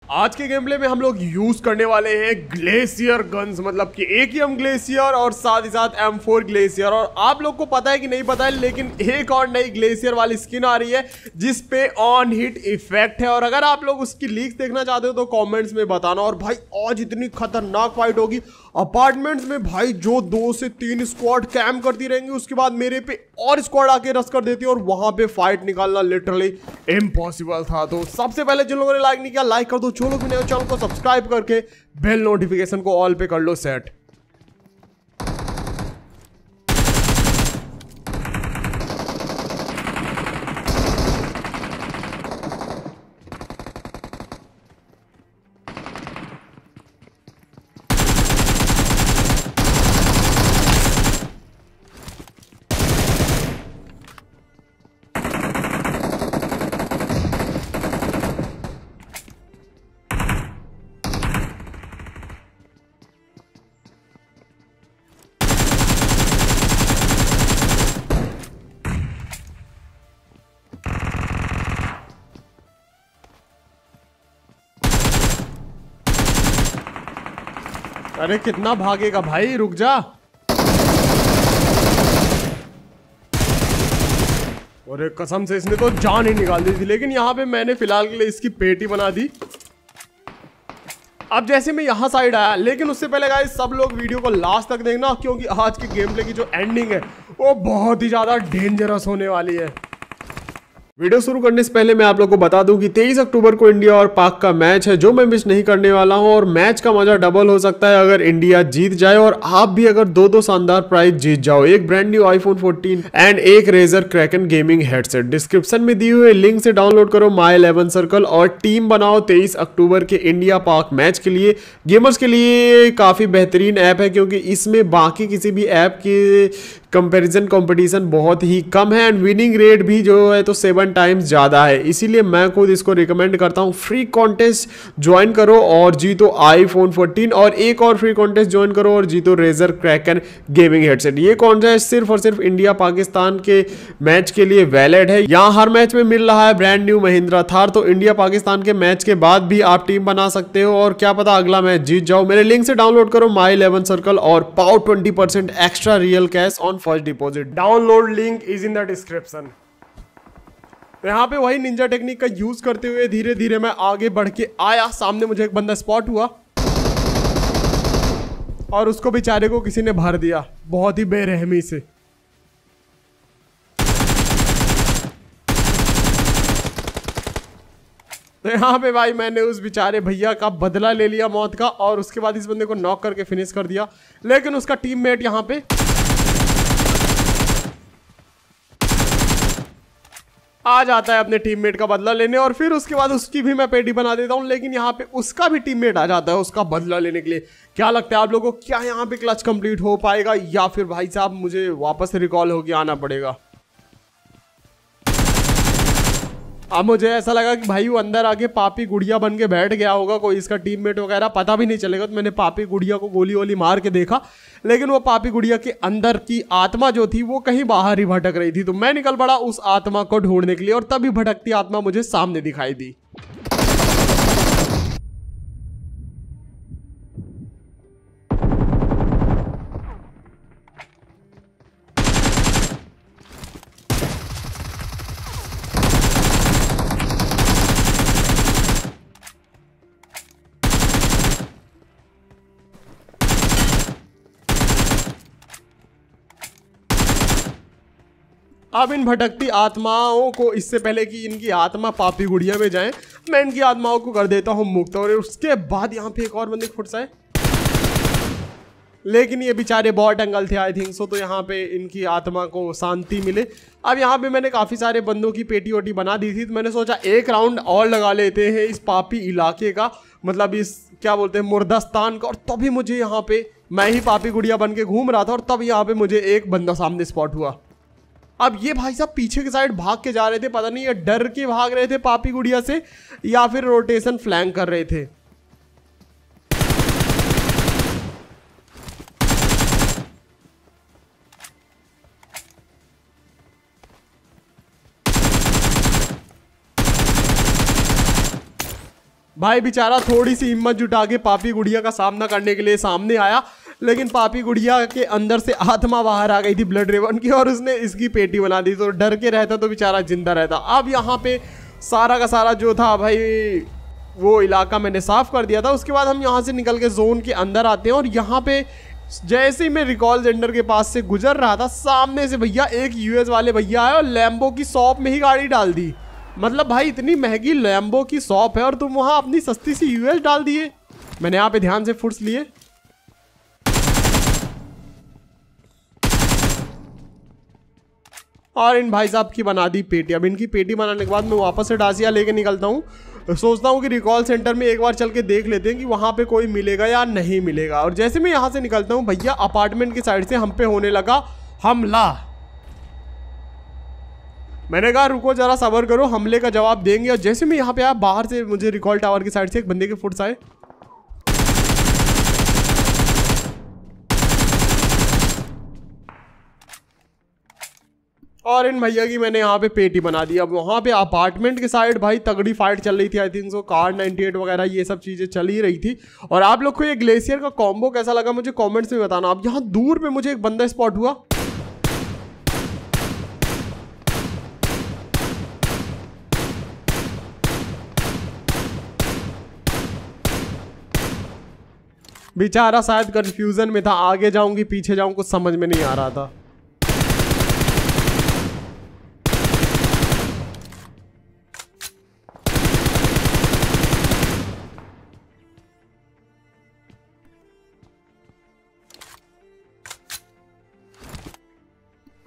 आज के game play में हम लोग यूज करने वाले हैं ग्लेशियर गन्स, मतलब कि AKM ग्लेशियर और साथ ही साथ M4 ग्लेशियर। और आप लोग को पता है कि नहीं पता है, लेकिन एक और नई ग्लेशियर वाली स्किन आ रही है जिस पे ऑन हिट इफेक्ट है। और अगर आप लोग उसकी लीक्स देखना चाहते हो तो कमेंट्स में बताना। और भाई आज इतनी खतरनाक फाइट होगी अपार्टमेंट्स में भाई, जो 2 से 3 स्क्वाड कैम्प करती रहेंगी, उसके बाद मेरे पे और स्क्वाड आके रश कर देती है और वहां पे फाइट निकालना लिटरली इम्पॉसिबल था। तो सबसे पहले जिन लोगों ने लाइक नहीं किया लाइक कर दो, जो लोग भी नए चैनल को सब्सक्राइब करके बेल नोटिफिकेशन को ऑल पे कर लो सेट। अरे कितना भागेगा भाई, रुक जा। अरे कसम से इसने तो जान ही निकाल दी थी, लेकिन यहाँ पे मैंने फिलहाल के लिए इसकी पेटी बना दी। अब जैसे मैं यहाँ साइड आया, लेकिन उससे पहले गाइस सब लोग वीडियो को लास्ट तक देखना, क्योंकि आज की गेम प्ले की जो एंडिंग है वो बहुत ही ज्यादा डेंजरस होने वाली है। वीडियो शुरू करने से पहले मैं आप लोगों को बता दूं कि 23 अक्टूबर को इंडिया और पाक का मैच है, जो मैं मिस नहीं करने वाला हूं। और मैच का मजा डबल हो सकता है अगर इंडिया जीत जाए और आप भी अगर दो शानदार प्राइज जीत जाओ, एक ब्रांड न्यू iPhone 14 एंड एक Razer Kraken gaming headset. Description में दी हुए लिंक से डाउनलोड करो My 11 सर्कल और टीम बनाओ 23 अक्टूबर के इंडिया पाक मैच के लिए। गेमर्स के लिए काफी बेहतरीन ऐप है, क्योंकि इसमें बाकी किसी भी ऐप के कंपैरिजन कंपटीशन बहुत ही कम है एंड विनिंग रेट भी जो है तो 7 टाइम्स ज़्यादा है। इसीलिए मैं खुद इसको रिकमेंड करता हूँ। फ्री कॉन्टेस्ट ज्वाइन करो और जीतो iPhone 14 और एक और फ्री कॉन्टेस्ट ज्वाइन करो और जीतो Razer Kraken गेमिंग हेडसेट। ये कॉन्टेस्ट सिर्फ और सिर्फ इंडिया पाकिस्तान के मैच के लिए वैलिड है। यहाँ हर मैच में मिल रहा है ब्रांड न्यू महिंद्रा थार, तो इंडिया पाकिस्तान के मैच के बाद भी आप टीम बना सकते हो और क्या पता अगला मैच जीत जाओ। मेरे लिंक से डाउनलोड करो My 11 सर्कल और पाओ 20% extra real cash on first deposit. Download link is in the description. तो यहाँ पे वही निंजा टेक्निक का यूज करते हुए धीरे धीरे मैं आगे बढ़ के आया। सामने मुझे एक बंदा स्पॉट हुआ और उसको बेचारे को किसी ने भर दिया बहुत ही बेरहमी से। तो यहाँ पे भाई मैंने उस बेचारे भैया का बदला ले लिया मौत का, और उसके बाद इस बंदे को नॉक करके फिनिश कर दिया। लेकिन उसका टीममेट यहाँ पे आ जाता है अपने टीममेट का बदला लेने, और फिर उसके बाद उसकी भी मैं पेटी बना देता हूं। लेकिन यहाँ पे उसका भी टीममेट आ जाता है उसका बदला लेने के लिए। क्या लगता है आप लोगों को, क्या यहाँ पे क्लच कंप्लीट हो पाएगा या फिर भाई साहब मुझे वापस रिकॉल होके आना पड़ेगा? अब मुझे ऐसा लगा कि भाई वो अंदर आके पापी गुड़िया बन के बैठ गया होगा, कोई इसका टीममेट वगैरह पता भी नहीं चलेगा। तो मैंने पापी गुड़िया को गोली वोली मार के देखा, लेकिन वो पापी गुड़िया के अंदर की आत्मा जो थी वो कहीं बाहर ही भटक रही थी। तो मैं निकल पड़ा उस आत्मा को ढूंढने के लिए, और तभी भटकती आत्मा मुझे सामने दिखाई दी। अब इन भटकती आत्माओं को, इससे पहले कि इनकी आत्मा पापी गुड़िया में जाए, मैं इनकी आत्माओं को कर देता हूं मुक्त। और उसके बाद यहाँ पे एक और बंदे फुट जाए, लेकिन ये बेचारे बहुत अंगल थे आई थिंक सो। तो यहाँ पे इनकी आत्मा को शांति मिले। अब यहाँ पे मैंने काफ़ी सारे बंदों की पेटी वोटी बना दी थी, तो मैंने सोचा एक राउंड और लगा लेते हैं इस पापी इलाके का, मतलब इस क्या बोलते हैं मुर्दास्तान का। और तभी मुझे यहाँ पे, मैं ही पापी गुड़िया बन के घूम रहा था और तब यहाँ पे मुझे एक बंदा सामने स्पॉट हुआ। अब ये भाई साहब पीछे के साइड भाग के जा रहे थे, पता नहीं ये डर के भाग रहे थे पापी गुड़िया से या फिर रोटेशन फ्लैंक कर रहे थे। भाई बेचारा थोड़ी सी हिम्मत जुटा के पापी गुड़िया का सामना करने के लिए सामने आया, लेकिन पापी गुड़िया के अंदर से आत्मा बाहर आ गई थी ब्लड रेवन की, और उसने इसकी पेटी बना दी। तो डर के रहता तो बेचारा जिंदा रहता। अब यहाँ पे सारा का सारा जो था भाई वो इलाका मैंने साफ कर दिया था। उसके बाद हम यहाँ से निकल के जोन के अंदर आते हैं, और यहाँ पे जैसे ही मैं रिकॉल सेंटर के पास से गुजर रहा था, सामने से भैया एक यूएस वाले भैया आए और लैम्बो की शॉप में ही गाड़ी डाल दी। मतलब भाई इतनी महंगी लैम्बो की शॉप है और तुम वहां अपनी सस्ती सी यूएस डाल दिए। मैंने यहाँ पे ध्यान से फुर्स लिए। और इन भाई साहब की बना दी पेटी। अब इनकी पेटी बनाने के बाद मैं वापस से डासिया लेके निकलता हूँ। सोचता हूँ कि रिकॉल सेंटर में एक बार चल के देख लेते हैं कि वहाँ पे कोई मिलेगा या नहीं मिलेगा। और जैसे मैं यहाँ से निकलता हूँ भैया अपार्टमेंट की साइड से हम पे होने लगा हमला। मैंने कहा रुको जरा सब्र करो, हमले का जवाब देंगे। और जैसे मैं यहाँ पे आया बाहर से मुझे रिकॉल टावर की साइड से एक बंदे के फुट्स आए। और इन भैया की मैंने यहाँ पे पेटी बना दी। अब वहाँ पे अपार्टमेंट के साइड भाई तगड़ी फाइट चल रही थी। आई थिंक सो कार 98 वगैरह ये सब चीज़ें चल ही रही थी। और आप लोग को ये ग्लेशियर का कॉम्बो कैसा लगा मुझे कमेंट्स में बताना। अब यहाँ दूर पे मुझे एक बंदा स्पॉट हुआ। बेचारा शायद कंफ्यूजन में था, आगे जाऊं कि पीछे जाऊं कुछ समझ में नहीं आ रहा था।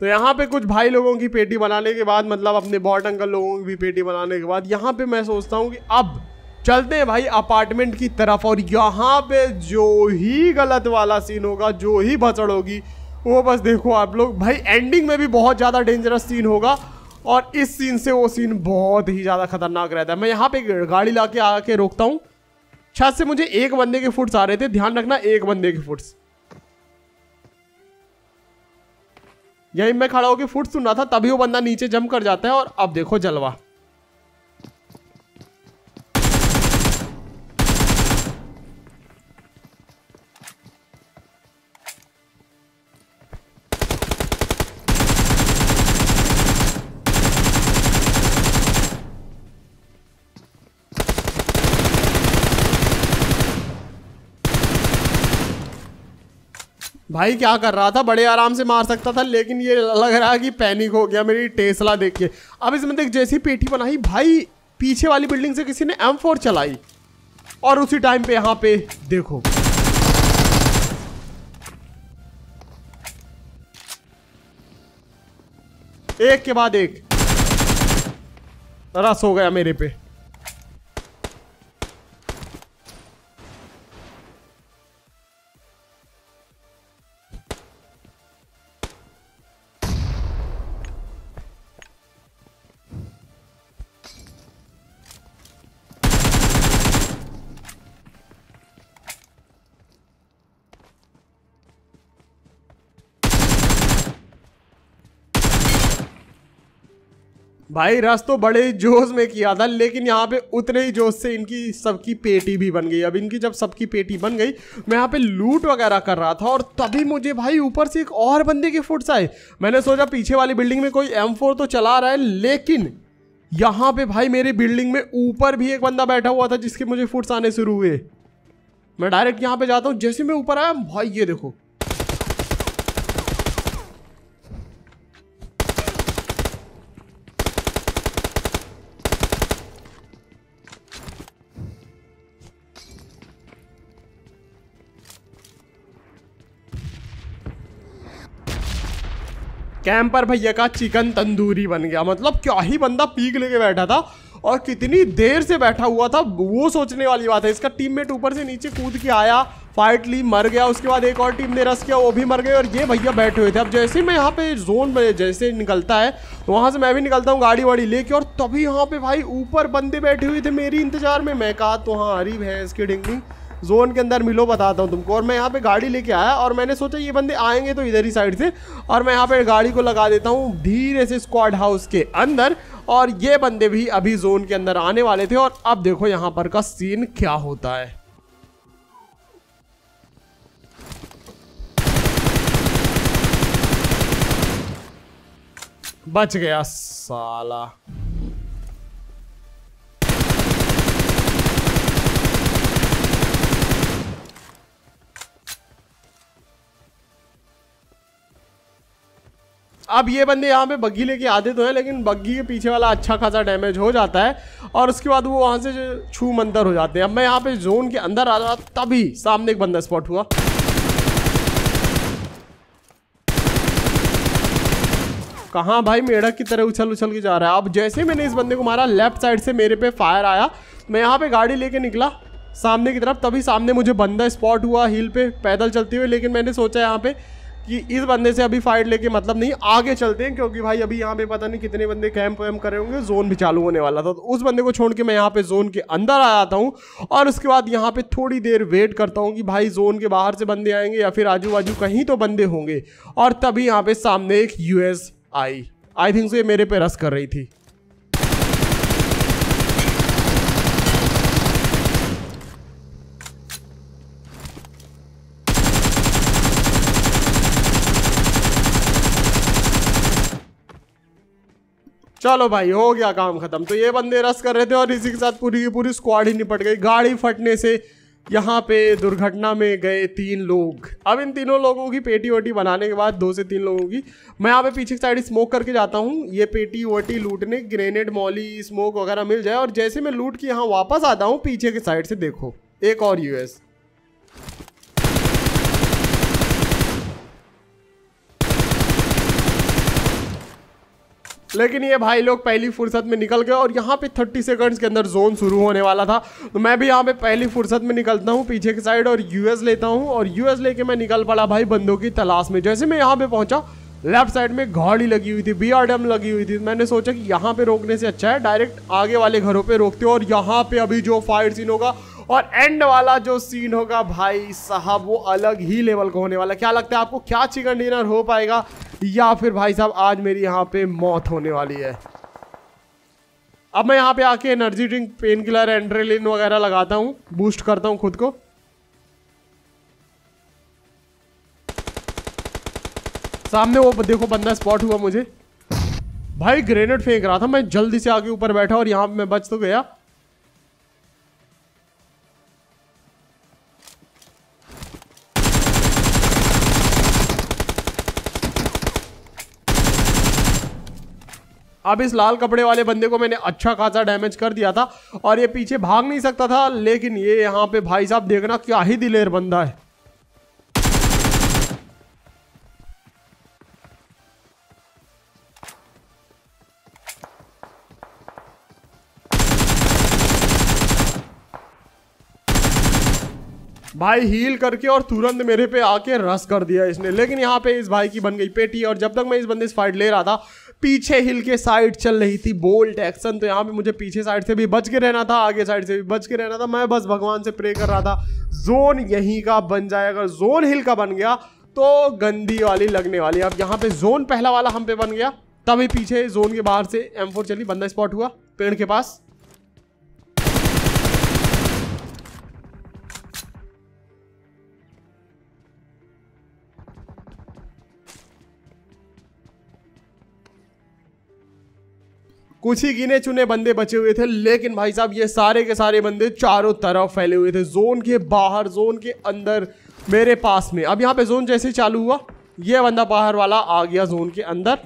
तो यहाँ पे कुछ भाई लोगों की पेटी बनाने के बाद, मतलब अपने बॉट अंकल लोगों की भी पेटी बनाने के बाद, यहाँ पे मैं सोचता हूँ कि अब चलते हैं भाई अपार्टमेंट की तरफ। और यहाँ पे जो ही गलत वाला सीन होगा, जो ही भसड़ होगी, वो बस देखो आप लोग। भाई एंडिंग में भी बहुत ज़्यादा डेंजरस सीन होगा, और इस सीन से वो सीन बहुत ही ज़्यादा खतरनाक रहता है। मैं यहाँ पे गाड़ी ला के आके रोकता हूँ। छत से मुझे एक बंदे के फुट्स आ रहे थे, ध्यान रखना एक बंदे के फुट्स। यहीं मैं खड़ा होकर फुट सुन रहा था, तभी वो बंदा नीचे जंप कर जाता है। और अब देखो जलवा। भाई क्या कर रहा था, बड़े आराम से मार सकता था, लेकिन ये लग रहा है कि पैनिक हो गया मेरी टेस्ला देख के। अब इसमें देख जैसी पेटी बनाई भाई, पीछे वाली बिल्डिंग से किसी ने M4 चलाई, और उसी टाइम पे यहाँ पे देखो एक के बाद एक रस हो गया मेरे पे। भाई रस तो बड़े जोश में किया था, लेकिन यहाँ पे उतने ही जोश से इनकी सबकी पेटी भी बन गई। अब इनकी जब सबकी पेटी बन गई, मैं यहाँ पे लूट वगैरह कर रहा था, और तभी मुझे भाई ऊपर से एक और बंदे के फुट्स आए। मैंने सोचा पीछे वाली बिल्डिंग में कोई M4 तो चला रहा है, लेकिन यहाँ पे भाई मेरी बिल्डिंग में ऊपर भी एक बंदा बैठा हुआ था जिसके मुझे फुट्स आने शुरू हुए। मैं डायरेक्ट यहाँ पे जाता हूँ। जैसे मैं ऊपर आया भाई ये देखो, कैंपर भैया का चिकन तंदूरी बन गया। मतलब क्या ही बंदा पीक लेके बैठा था, और कितनी देर से बैठा हुआ था वो सोचने वाली बात है। इसका टीममेट ऊपर से नीचे कूद के आया, फाइट ली, मर गया। उसके बाद एक और टीम ने रस किया, वो भी मर गए, और ये भैया बैठे हुए थे। अब जैसे मैं यहाँ पे जोन में जैसे निकलता है, तो वहाँ से मैं भी निकलता हूँ गाड़ी वाड़ी लेके, और तभी यहाँ पे भाई ऊपर बंदे बैठे हुए थे मेरी इंतजार में। मैं कहा तो हाँ हरी भैंस की ढिंगनी, जोन के अंदर मिलो बताता हूँ तुमको। और मैं यहाँ पे गाड़ी लेके आया, और मैंने सोचा ये बंदे आएंगे तो इधर ही साइड से, और मैं यहाँ पे गाड़ी को लगा देता हूँ धीरे से स्क्वाड हाउस के अंदर। और ये बंदे भी अभी जोन के अंदर आने वाले थे। और अब देखो यहाँ पर का सीन क्या होता है। बच गया साला। अब ये बंदे यहाँ पे बग्गी लेके आते तो हैं, लेकिन बग्गी के पीछे वाला अच्छा खासा डैमेज हो जाता है और उसके बाद वो वहाँ से छू मंतर हो जाते हैं। अब मैं यहाँ पे जोन के अंदर आ रहा तभी सामने एक बंदा स्पॉट हुआ। कहाँ भाई मेढक की तरह उछल उछल के जा रहा है। अब जैसे मैंने इस बंदे को मारा, लेफ्ट साइड से मेरे पे फायर आया, मैं यहाँ पे गाड़ी लेके निकला सामने की तरफ, तभी सामने मुझे बंदा स्पॉट हुआ हिल पे पैदल चलते हुए। लेकिन मैंने सोचा यहाँ पे कि इस बंदे से अभी फाइट लेके मतलब नहीं, आगे चलते हैं, क्योंकि भाई अभी यहाँ पे पता नहीं कितने बंदे कैंप वैम्प करे होंगे, जोन भी चालू होने वाला था। तो उस बंदे को छोड़ के मैं यहाँ पे जोन के अंदर आ जाता हूँ और उसके बाद यहाँ पे थोड़ी देर वेट करता हूँ कि भाई जोन के बाहर से बंदे आएंगे या फिर आजू बाजू कहीं तो बंदे होंगे। और तभी यहाँ पे सामने एक यूएस आई थिंक सो ये मेरे पे रस कर रही थी। चलो भाई हो गया काम खत्म। तो ये बंदे रस कर रहे थे और इसी के साथ पूरी की पूरी स्क्वाड ही निपट गई। गाड़ी फटने से यहाँ पे दुर्घटना में गए 3 लोग। अब इन तीनों लोगों की पेटी वोटी बनाने के बाद 2 से 3 लोगों की मैं यहाँ पे पीछे की साइड स्मोक करके जाता हूँ। ये पेटी वोटी लूटने, ग्रेनेड मॉली स्मोक वगैरह मिल जाए। और जैसे मैं लूट के यहाँ वापस आता हूँ पीछे की साइड से देखो एक और यूएस। लेकिन ये भाई लोग पहली फुर्सत में निकल गए और यहाँ पे 30 सेकंड्स के अंदर जोन शुरू होने वाला था। तो मैं भी यहाँ पे पहली फुर्सत में निकलता हूँ पीछे की साइड और यूएस लेता हूँ और यूएस लेके मैं निकल पड़ा भाई बंदों की तलाश में। जैसे मैं यहाँ पे पहुंचा, लेफ्ट साइड में गाड़ी लगी हुई थी, बीआरडीएम लगी हुई थी। मैंने सोचा कि यहाँ पे रोकने से अच्छा है डायरेक्ट आगे वाले घरों पे रोकते हो। और यहाँ पे अभी जो फाइट सीन होगा और एंड वाला जो सीन होगा भाई साहब, वो अलग ही लेवल का होने वाला। क्या लगता है आपको, क्या चिकन डिनर हो पाएगा या फिर भाई साहब आज मेरी यहाँ पे मौत होने वाली है। अब मैं यहाँ पे आके energy drink, pain killer, adrenaline वगैरह लगाता हूँ, बूस्ट करता हूँ खुद को। सामने वो देखो बंदा स्पॉट हुआ मुझे। भाई ग्रेनेड फेंक रहा था, मैं जल्दी से आके ऊपर बैठा और यहाँ पे मैं बच तो गया। अब इस लाल कपड़े वाले बंदे को मैंने अच्छा खासा डैमेज कर दिया था और ये पीछे भाग नहीं सकता था। लेकिन ये यहाँ पे भाई साहब देखना क्या ही दिलेर बंदा है। भाई हील करके और तुरंत मेरे पे आके रस कर दिया इसने। लेकिन यहाँ पे इस भाई की बन गई पेटी और जब तक मैं इस बंदे से फाइट ले रहा था पीछे हिल के साइड चल रही थी बोल्ट एक्शन। तो यहाँ पे मुझे पीछे साइड से भी बच के रहना था, आगे साइड से भी बच के रहना था। मैं बस भगवान से प्रे कर रहा था जोन यहीं का बन जाए। अगर जोन हिल का बन गया तो गंदी वाली लगने वाली। अब यहाँ पे जोन पहला वाला हम पे बन गया, तभी पीछे जोन के बाहर से M4 चली, बंदा स्पॉट हुआ पेड़ के पास। कुछ ही गिने चुने बंदे बचे हुए थे, लेकिन भाई साहब ये सारे के सारे बंदे चारों तरफ फैले हुए थे, जोन के बाहर, जोन के अंदर, मेरे पास में। अब यहाँ पे जोन जैसे ही चालू हुआ ये बंदा बाहर वाला आ गया जोन के अंदर।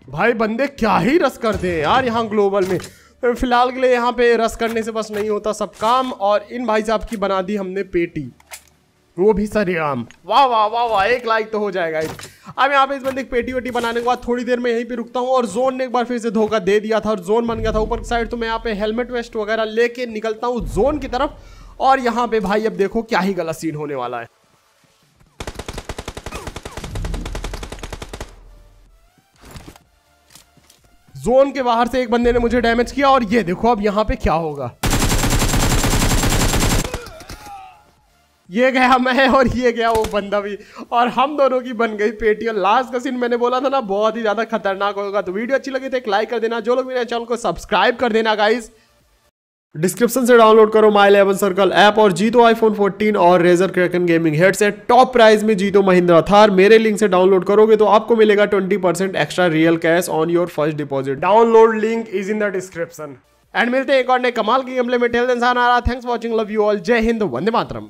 भाई बंदे क्या ही रस करते हैं यार यहाँ ग्लोबल में। फिलहाल के लिए यहाँ पे रस करने से बस नहीं होता सब काम। और इन भाई साहब की बना दी हमने पेटी, वो भी सरेआम। वाह वाह वाह वाह, 1 लाइक तो हो जाएगा। अब यहाँ पे इस बंदे की पेटी वेटी बनाने के बाद थोड़ी देर में यहीं पे रुकता हूँ और जोन ने एक बार फिर से धोखा दे दिया था और जोन बन गया था ऊपर की साइड। तो मैं यहाँ पे हेलमेट वेस्ट वगैरह लेके निकलता हूँ जोन की तरफ। और यहाँ पे भाई अब देखो क्या ही गलत सीन होने वाला है। जोन के बाहर से एक बंदे ने मुझे डैमेज किया और ये देखो अब यहाँ पे क्या होगा। ये गया मैं और ये गया वो बंदा भी, और हम दोनों की बन गई पेटी। और लास्ट का सीन मैंने बोला था ना बहुत ही ज्यादा खतरनाक होगा। तो वीडियो अच्छी लगी तो एक लाइक कर देना, जो लोग मेरे चैनल को सब्सक्राइब कर देना गाइस। डिस्क्रिप्शन से डाउनलोड करो माई 11 सर्कल ऐप और जीतो आईफोन 14 और Razer Kraken gaming headset. Top prize में जीतो महिंद्रा थार। मेरे लिंक से डाउनलोड करोगे तो आपको मिलेगा 20% extra real cash on your first deposit. Download link is in the description. And मिलते हैं एक और नए कमाल की गेम प्ले में। Till then sayonara, thanks for watching, love you all, Jai Hind, Vande Mataram.